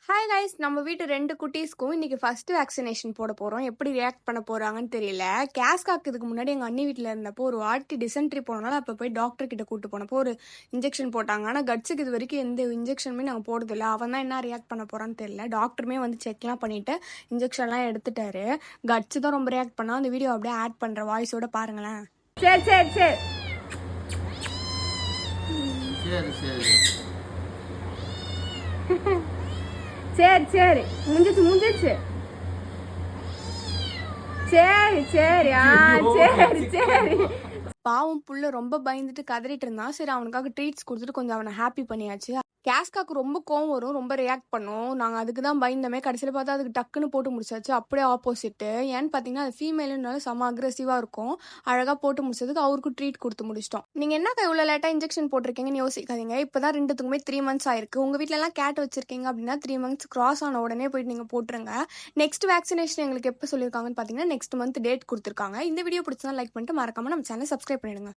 Hi guys, நம்ம வீட்டு 2 குட்டீஸ்க்கும் இன்னைக்கு ஃபர்ஸ்ட் வேக்சினேஷன் போட போகிறோம். எப்படி ரியாக்ட் பண்ண போகிறாங்கன்னு தெரியல. கேஸ்காக்கு இதுக்கு முன்னாடி எங்கள் அண்ணி வீட்டில் இருந்தப்போ ஒரு வாட்டி டிசென்ட்ரி போனனால அப்போ போய் டாக்டர் கிட்ட கூட்டு போனப்போ ஒரு இன்ஜெக்ஷன் போட்டாங்க. ஆனால் கட்ஸுக்கு இது வரைக்கும் எந்த இன்ஜெக்ஷனுமே நாங்கள் போடுறதில்ல. அவன் தான் என்ன ரியாக்ட் பண்ண போகிறான்னு தெரியல. டாக்டருமே வந்து செக்லாம் பண்ணிவிட்டு இன்ஜெக்ஷன்லாம் எடுத்துட்டாரு. கட்ஸு தான் ரொம்ப ரியாக்ட் பண்ணால் அந்த வீடியோ அப்படியே ஆட் பண்ணுற வாய்ஸோட பாருங்களேன். சரி சரி சரி சரி சரி சரி சரி முடிஞ்சிச்சு சரி சரி சரி சரி. பாவம் புள்ள ரொம்ப பயந்துட்டு கதறிட்டு இருந்தான். சரி, அவனுக்காக ட்ரீட்ஸ் கொடுத்துட்டு கொஞ்சம் அவனை ஹாப்பி பண்ணியாச்சு. கேஸ்காக்கு ரொம்ப கோவம் வரும், ரொம்ப ரியாக்ட் பண்ணும். நாங்கள் அதுக்கு தான் பயந்தமே. கடைசியில் பார்த்தா அதுக்கு டக்குன்னு போட்டு முடிச்சாச்சு. அப்படியே ஆப்போசிட்டு. ஏன்னு பார்த்தீங்கன்னா அது ஃபீமேலுனால செம்ம அக்ரெசிவாக இருக்கும். அழகாக போட்டு முடிச்சதுக்கு அவருக்கும் ட்ரீட் கொடுத்து முடிச்சிட்டோம். நீங்கள் என்ன இவ்வளோ லேட்டாக இன்ஜெக்ஷன் போட்டிருக்கீங்கன்னு யோசிக்காதீங்க. இப்போ தான் 2த்துக்குமே 3 months ஆயிருக்கு. உங்கள் வீட்டிலலாம் கேட் வச்சிருக்கீங்க அப்படின்னா 3 months கிராஸ் ஆன உடனே போயிட்டு நீங்கள் போட்டுருங்க. நெக்ஸ்ட் வேக்சினேஷன் எங்களுக்கு எப்போ சொல்லியிருக்காங்கன்னு பார்த்தீங்கன்னா நெக்ஸ்ட் மந்த் டேட் கொடுத்துருக்காங்க. இந்த வீடியோ பிடிச்சா லைக் பண்ணிட்டு மறக்காம நம்ம சேனல் சப்ஸ்கிரைப் பண்ணிடுங்க.